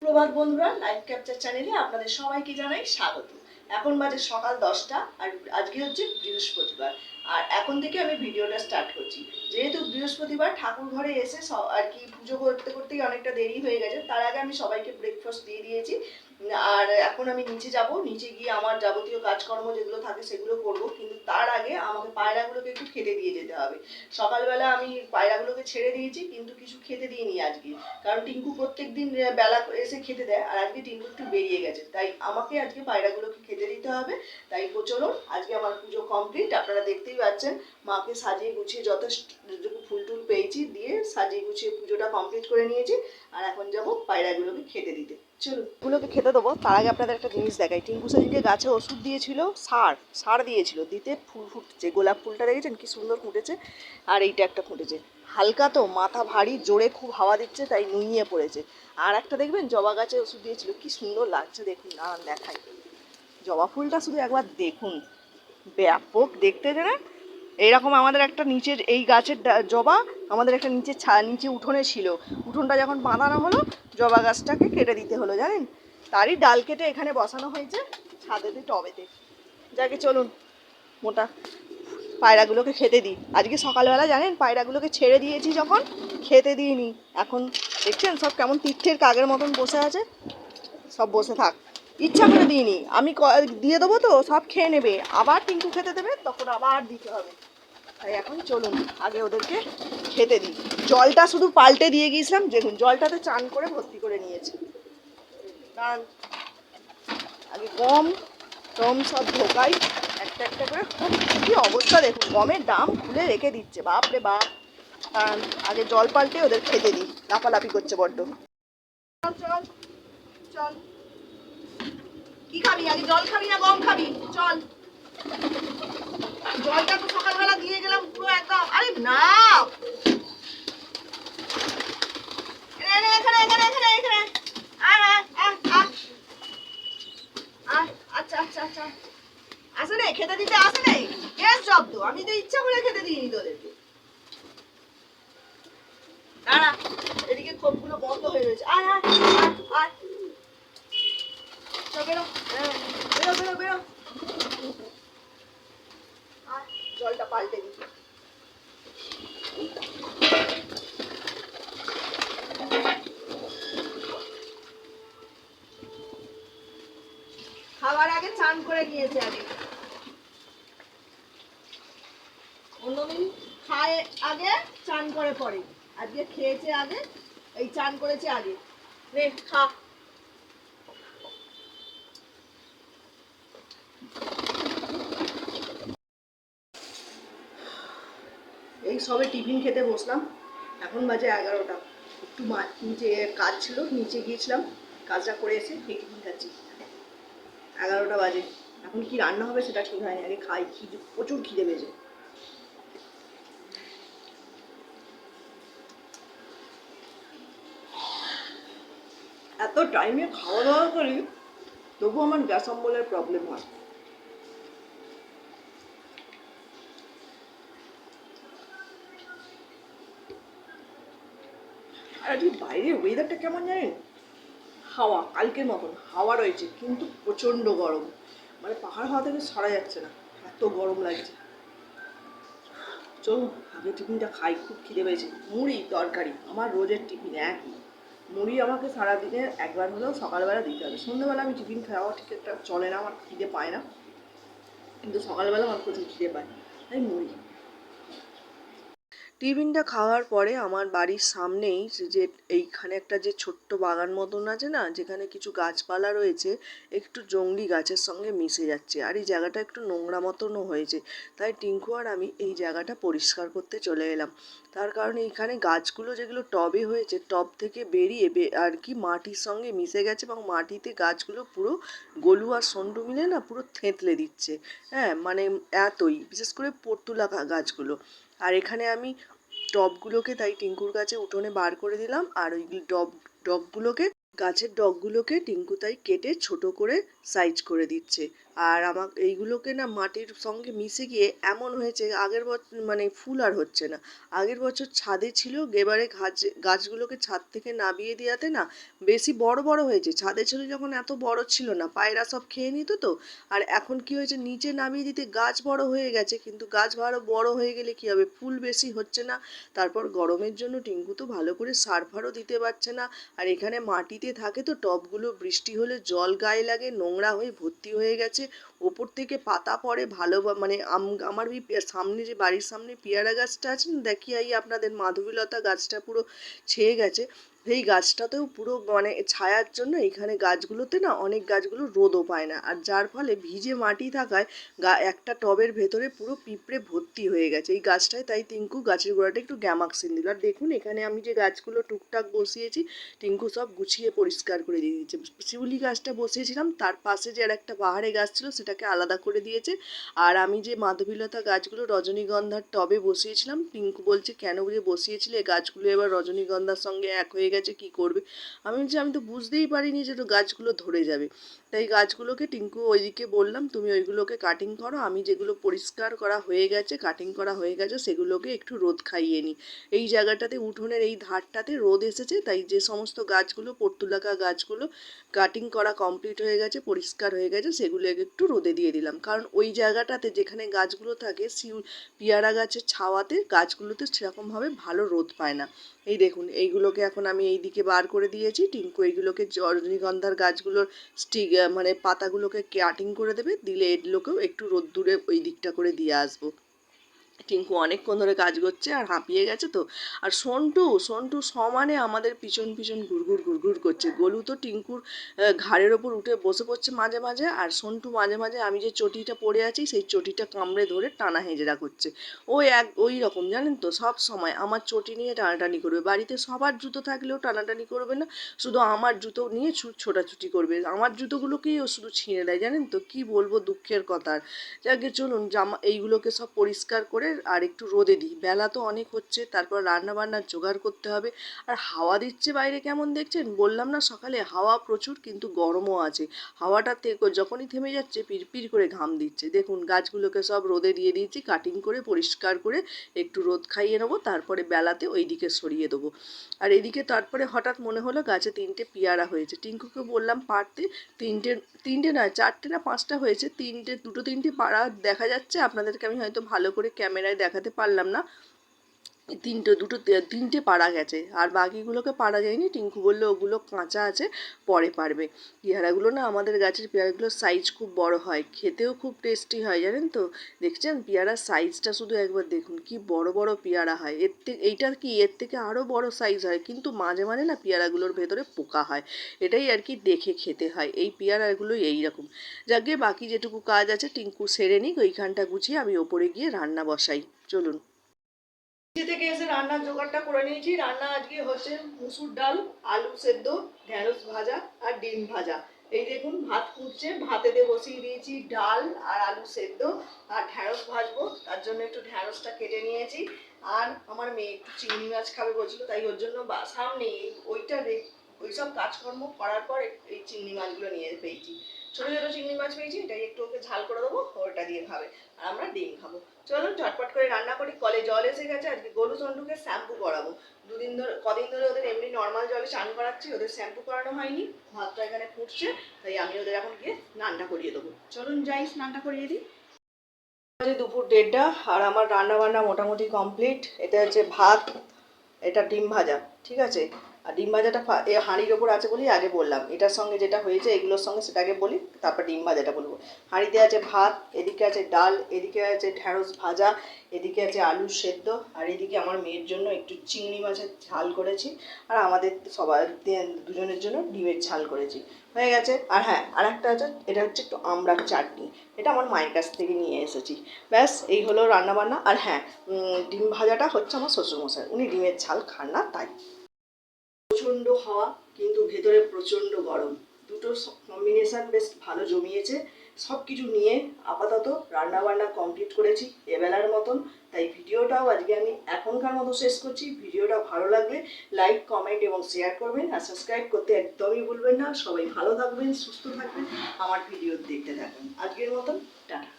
প্রভাত বন্ধুরা, live capture চ্যানেলে আপনাদের সবাইকে জানাই স্বাগত। এখন বাজে সকাল 10টা আর আজকে হচ্ছে বৃহস্পতিবার। আর এখন থেকে আমি ভিডিওটা স্টার্ট করছি। যেহেতু বৃহস্পতিবার ঠাকুর ঘরে এসে আর কি পুজো করতে করতেই অনেকটা দেরি হয়ে গেছে, তার আগে আমি সবাইকে ব্রেকফাস্ট দিয়ে দিয়েছি। আর এখন আমি নিচে যাব, নিচে গিয়ে আমার যাবতীয় কাজকর্ম যেগুলো থাকে সেগুলো করব। কিন্তু তার আগে আমাকে পায়রাগুলোকে একটু খেতে দিয়ে যেতে হবে। সকালবেলা আমি পায়রাগুলোকে ছেড়ে দিয়েছি, কিন্তু কিছু খেতে দিইনি আজকে, কারণ টিঙ্কু প্রত্যেকদিন বেলা এসে খেতে দেয়, আর আজকে টিঙ্কু একটু বেরিয়ে গেছে, তাই আমাকে আজকে পায়রাগুলোকে খেতে দিতে হবে। তাই চলুন, আজকে আমার পুজো কমপ্লিট, আপনারা দেখতেই পাচ্ছেন। মাকে সাজিয়ে গুছিয়ে যথেষ্ট ফুল টুল পেয়েছি, দিয়ে সাজিয়ে গুছিয়ে পুজোটা কমপ্লিট করে নিয়েছি। আর এখন যাব পায়রাগুলোকে খেতে দিতে। চলুন, এগুলোকে খেতে দেবো। তার আগে আপনাদের একটা জিনিস দেখাই। টিঙ্কু সেদিনকে গাছে ওষুধ দিয়েছিল, সার দিয়েছিল, দিতে ফুল ফুটছে। গোলাপ ফুলটা দেখেছেন কি সুন্দর ফুটেছে, আর এইটা একটা ফুটেছে। হালকা তো, মাথা ভারী, জোরে খুব হাওয়া দিচ্ছে, তাই নুইয়ে পড়েছে। আর একটা দেখবেন জবা গাছে ওষুধ দিয়েছিল, কি সুন্দর লাগছে দেখুন। দাঁড়ান দেখাই, জবা ফুলটা শুধু একবার দেখুন, ব্যাপক দেখতে না। এইরকম আমাদের একটা নিচের এই গাছের জবা আমাদের একটা নিচে উঠোনে ছিল। উঠোনটা যখন বাঁধানো হলো, জবা গাছটাকে কেটে দিতে হলো জানেন। তারই ডাল কেটে এখানে বসানো হয়েছে ছাদেতে, টবেতে। যাকে চলুন, মোটা পায়রাগুলোকে খেতে দিই। আজকে সকালবেলা জানেন পায়রাগুলোকে ছেড়ে দিয়েছি, যখন খেতে দিইনি। এখন দেখছেন সব কেমন তীর্থের কাকের মতন বসে আছে। সব বসে থাক, ইচ্ছা করে দিইনি আমি, দিয়ে দেবো তো সব খেয়ে নেবে, আবার টিঙ্কু খেতে দেবে, তখন আবার দিতে হবে। তাই এখন চলুন আগে ওদেরকে খেতে দিই। জলটা শুধু পাল্টে দিয়ে গিয়েছিলাম, দেখুন জলটাতে চান করে ভর্তি করে নিয়েছি। কারণ আগে গম সব ঢোকাই একটা একটা করে। কি অবস্থা দেখুন, গমের দাম খুলে রেখে দিচ্ছে, বাপ রে বাপ। আগে জল পাল্টে ওদের খেতে দিই, লাফালাফি করছে বড্ড। চল চল, কি খাবি? আগে জল খাবি না গম খাবি? চল, জলটা তো সকালবেলা দিয়ে গেলাম পুরো একদম। আরে না, এখানে এখানে এখানে এখানে। আচ্ছা আচ্ছা আচ্ছা, আসে নে, খেতে দিতে আসে নে। বেশ শব্দ, আমি তো ইচ্ছা করে খেতে দিইনি তোদেরকে। দাঁড়া, এদিকে খোপগুলো বন্ধ হয়ে রয়েছে। আয় আয় আয় আয়, চল বেরো, বেরো বেরো বেরো। আয়, জলটা পাল্টে দিই। খাবার আগে চান করে নিয়েছে আগে। অন্যদিন খায় আগে, চান করে পরে। আজকে খেয়েছে আগে, এই চান করেছে আগে। নে খা। এই সবে টিফিন খেতে বসলাম, এখন বাজে 11টা। একটু নিচে কাজ ছিল, নিচে গিয়েছিলাম, কাজটা করে এসে এই টিফিন খাচ্ছি। 11টা বাজে। এখন কি রান্না হবে সেটা ঠিক হয়নি, আগে খাই, খিদে প্রচুর খিদে পেয়েছে। এত টাইমে খাওয়া দাওয়া করি, তবু আমার গ্যাস অম্বলের প্রবলেম হয়। আর আজকে বাইরের ওয়েদারটা কেমন জানেন? হাওয়া, কালকের মতন হাওয়া রয়েছে, কিন্তু প্রচণ্ড গরম। মানে পাহাড় হাওয়া থেকে সরা যাচ্ছে না, এত গরম লাগছে। চলুন আগে টিফিনটা খাই, খুব খিদে পেয়েছে। মুড়ি তরকারি, আমার রোজের টিফিন একই। মুড়ি আমাকে সারাদিনে একবার হলেও সকালবেলা দিতে হবে। সন্ধ্যেবেলা আমি টিফিন খাওয়া ঠিক একটা চলে না, আমার খিদে পায় না, কিন্তু সকালবেলা আমার প্রচুর খিদে পায়, তাই মুড়ি। টিফিনটা খাওয়ার পরে আমার বাড়ির সামনেই যে এইখানে একটা যে ছোট্ট বাগান মতন আছে না, যেখানে কিছু গাছপালা রয়েছে, একটু জংলি গাছের সঙ্গে মিশে যাচ্ছে, আর এই জায়গাটা একটু নোংরা মতনও হয়েছে। তাই টিঙ্কু আর আমি এই জায়গাটা পরিষ্কার করতে চলে এলাম। তার কারণে এইখানে গাছগুলো যেগুলো টবে হয়েছে, টব থেকে বেরিয়ে আর কি মাটির সঙ্গে মিশে গেছে, এবং মাটিতে গাছগুলো পুরো গলু আর সন্ডু মিলে না পুরো থেঁতলে দিচ্ছে। হ্যাঁ, মানে এতই, বিশেষ করে পর্তুলা গাছগুলো। আর এখানে আমি টবগুলোকে তাই টিঙ্কুর কাছে উঠোনে বার করে দিলাম, আর ওই ডবগুলোকে গাছের ডগগুলোকে টিঙ্কু তাই কেটে ছোট করে সাইজ করে দিচ্ছে। আর আমাকে এইগুলোকে না মাটির সঙ্গে মিশে গিয়ে এমন হয়েছে, আগের বছর মানে ফুল আর হচ্ছে না। আগের বছর ছাদে ছিল, এবারে গাছগুলোকে ছাদ থেকে নামিয়ে দেওয়াতে না বেশি বড় বড় হয়েছে। ছাদে ছিল যখন এত বড় ছিল না, পায়রা সব খেয়ে নিত তো। আর এখন কি হয়েছে, নিচে নামিয়ে দিতে গাছ বড় হয়ে গেছে, কিন্তু গাছ ভালো বড় হয়ে গেলে কি হবে, ফুল বেশি হচ্ছে না। তারপর গরমের জন্য টিঙ্কু তো ভালো করে সার ফারও দিতে পারছে না। আর এখানে মাটিতে থাকে তো টবগুলো, বৃষ্টি হলে জল গায়ে লাগে, নোংরা হয়ে ভর্তি হয়ে গেছে। ওপর থেকে পাতা পড়ে ভালো মানে আমার ওই সামনে যে বাড়ির সামনে পেয়ারা গাছটা আছে না, দেখিয়ে আপনাদের মাধবীলতা গাছটা পুরো ছেয়ে গেছে। সেই গাছটাতেও পুরো মানে ছায়ার জন্য এখানে গাছগুলোতে না অনেক গাছগুলো রোদও পায় না, আর যার ফলে ভিজে মাটি থাকায় একটা টবের ভেতরে পুরো পিঁপড়ে ভর্তি হয়ে গেছে এই গাছটায়। তাই টিঙ্কু গাছের গোড়াটা একটু গ্যামাক্সিন দিল। আর দেখুন এখানে আমি যে গাছগুলো টুকটাক বসিয়েছি টিঙ্কু সব গুছিয়ে পরিষ্কার করে দিয়ে দিয়েছে। শিউলি গাছটা বসিয়েছিলাম, তার পাশে যে আর একটা পাহাড়ে গাছ ছিল সেটাকে আলাদা করে দিয়েছে। আর আমি যে মাধবীলতা গাছগুলো রজনীগন্ধার টবে বসিয়েছিলাম, টিঙ্কু বলছে কেন যে বসিয়েছিলে গাছগুলো এবার রজনীগন্ধার সঙ্গে এক হয়ে গেছে, কি করবে। আমি বলছি আমি তো বুঝতেই পারিনি যে তো গাছগুলো ধরে যাবে। তাই গাছগুলোকে টিঙ্কু ওইদিকে বললাম তুমি ওইগুলোকে কাটিং করো, আমি যেগুলো পরিষ্কার করা হয়ে গেছে কাটিং করা হয়ে গেছে সেগুলোকে একটু রোদ খাইয়ে নিই। এই জায়গাটাতে উঠোনের এই ধারটাতে রোদ এসেছে, তাই যে সমস্ত গাছগুলো পর্তুলাকা গাছগুলো কাটিং করা কমপ্লিট হয়ে গেছে, পরিষ্কার হয়ে গেছে, সেগুলো একটু রোদে দিয়ে দিলাম। কারণ ওই জায়গাটাতে যেখানে গাছগুলো থাকে পেয়ারা গাছের ছাওয়াতে গাছগুলোতে সেরকমভাবে ভালো রোদ পায় না। এই দেখুন এইগুলোকে এখন আমি এই দিকে বার করে দিয়েছি, টিঙ্কু এইগুলোকে রজনীগন্ধার গাছগুলোর মানে পাতাগুলোকে কাটিং করে দেবে, দিলে এগুলোকেও একটু রোদ্দুরে ওই দিকটা করে দিয়ে আসবো। টিঙ্কু অনেকক্ষণ ধরে কাজ করছে আর হাঁপিয়ে গেছে তো। আর সন্টু সন্টু সমানে আমাদের পিছন পিছন ঘুরঘুর ঘুরঘুর করছে। গোলু তো টিঙ্কুর ঘাড়ের ওপর উঠে বসে পড়ছে মাঝে মাঝে, আর সন্টু মাঝে মাঝে আমি যে চটিটা পরে আছি সেই চটিটা কামড়ে ধরে টানা হেজরা করছে। ওই রকম জানেন তো, সব সময় আমার চটি নিয়ে টানাটানি করবে। বাড়িতে সবার জুতো থাকলেও টানাটানি করবে না, শুধু আমার জুতো নিয়ে ছোটাছুটি করবে। আমার জুতোগুলোকেই ও শুধু ছিঁড়ে দেয়, জানেন তো, কি বলবো দুঃখের কথা। যাকে চলুন এইগুলোকে সব পরিষ্কার করে আর একটু রোদে দিই, বেলা তো অনেক হচ্ছে, তারপর রান্না বান্নার জোগাড় করতে হবে। আর হাওয়া দিচ্ছে বাইরে কেমন দেখছেন, বললাম না সকালে হাওয়া প্রচুর কিন্তু গরমও আছে। হাওয়াটা যখনই থেমে যাচ্ছে পিরপির করে ঘাম দিচ্ছে। দেখুন গাছগুলোকে সব রোদে দিয়ে দিয়েছি, কাটিং করে পরিষ্কার করে একটু রোদ খাইয়ে নেবো, তারপরে বেলাতে ওই দিকে সরিয়ে দেবো। আর এদিকে তারপরে হঠাৎ মনে হলো গাছে 3টে পেয়ারা হয়েছে, টিঙ্কুকে বললাম পাড়তে। তিনটে তিনটে নয় 4টে না 5টা হয়েছে, দুটো তিনটে পাড়া দেখা যাচ্ছে, আপনাদেরকে আমি হয়তো ভালো করে ক্যামেরায় দেখাতে পারলাম না। তিনটে পাড়া গেছে, আর বাকিগুলোকে পাড়া যায়নি। টিঙ্কু বললো ওগুলো কাঁচা আছে, পরে পারবে। পেয়ারাগুলো না আমাদের গাছের পেয়ারাগুলোর সাইজ খুব বড় হয়, খেতেও খুব টেস্টি হয়, জানেন তো। দেখছেন পেয়ারার সাইজটা শুধু একবার দেখুন, কি বড় বড় পেয়ারা হয়। এইটার কি এর থেকে আরও বড় সাইজ হয়, কিন্তু মাঝে মাঝে না পেয়ারাগুলোর ভেতরে পোকা হয়, এটাই আর কি দেখে খেতে হয়। এই পেয়ারাগুলো এইরকম। যাকে বাকি যেটুকু কাজ আছে টিঙ্কু সেরে নিক, ওইখানটা গুছিয়ে আমি ওপরে গিয়ে রান্না বসাই। চলুন। নিচে থেকে এসে রান্নার জোগাড়টা করে নিয়েছি। রান্না আজকে হচ্ছে মুসুর ডাল, আলু সেদ্ধ, ঢ্যাঁড়স ভাজা আর ডিম ভাজা। এই দেখুন ভাত ফুটছে, ভাতেতে বসিয়ে দিয়েছি ডাল আর আলু সেদ্ধ, আর ঢ্যাঁড়স ভাজবো, তার জন্য একটু ঢ্যাঁড়সটা কেটে নিয়েছি। আর আমার মেয়ে একটু চিংড়ি মাছ খাবে বলছিল, তাই ওর জন্য সামনে ওইসব কাজকর্ম করার পর এই চিংড়ি মাছগুলো নিয়ে পেয়েছি। ছোটো ছোটো চিংড়ি মাছ পেয়েছি, এটাই একটু ওকে ঝাল করে দেবো, ওটা দিয়ে খাবে। আর আমরা ডিম খাবো। চলো ঝটপট করে রান্না করি। কলে জল এসে গেছে, আজকে গরু চন্ডুকে শ্যাম্পু করাবো। কদিন ধরে ওদের এমনি নর্মাল জলে চান করাচ্ছি, ওদের শ্যাম্পু করানো হয়নি। ভাতটা এখানে ফুটছে, তাই আমি ওদের এখন গিয়ে স্নানটা করিয়ে দেবো। চলুন যাই স্নানটা করিয়ে দিই। দুপুর 1:30 আর আমার রান্না বান্না মোটামুটি কমপ্লিট। এটা হচ্ছে ভাত, এটা ডিম ভাজা, ঠিক আছে। আর ডিম ভাজাটা হাঁড়ির ওপর আছে বলেই আগে বললাম, এটার সঙ্গে যেটা হয়েছে এগুলোর সঙ্গে সেটাকে বলি, তারপর ডিম ভাজাটা বলবো। হাঁড়িতে আছে ভাত, এদিকে আছে ডাল, এদিকে আছে ঢ্যাঁড়স ভাজা, এদিকে আছে আলু সেদ্ধ, আর এদিকে আমার মেয়ের জন্য একটু চিংড়ি মাছের ঝাল করেছি, আর আমাদের সবার দুজনের জন্য ডিমের ঝাল করেছি। হয়ে গেছে। আর হ্যাঁ, আর একটা আছে, এটা হচ্ছে একটু আমড়ার চাটনি, এটা আমার মায়ের কাছ থেকে নিয়ে এসেছি। ব্যাস এই হলো রান্নাবান্না। আর হ্যাঁ, ডিম ভাজাটা হচ্ছে আমার শ্বশুরমশাই, উনি ডিমের ঝাল খান না তাই। প্রচণ্ড হাওয়া, কিন্তু ভেতরে প্রচণ্ড গরম, দুটো কম্বিনেশান বেশ ভালো জমিয়েছে। সব কিছু নিয়ে আপাতত রান্নাবান্না কমপ্লিট করেছি এবেলার মতন। তাই ভিডিওটাও আজকে আমি এখনকার মতো শেষ করছি। ভিডিওটা ভালো লাগলে লাইক, কমেন্ট এবং শেয়ার করবেন, আর সাবস্ক্রাইব করতে একদমই ভুলবেন না। সবাই ভালো থাকবেন, সুস্থ থাকবেন, আমার ভিডিও দেখতে থাকবেন। আজকের মতন টাটা।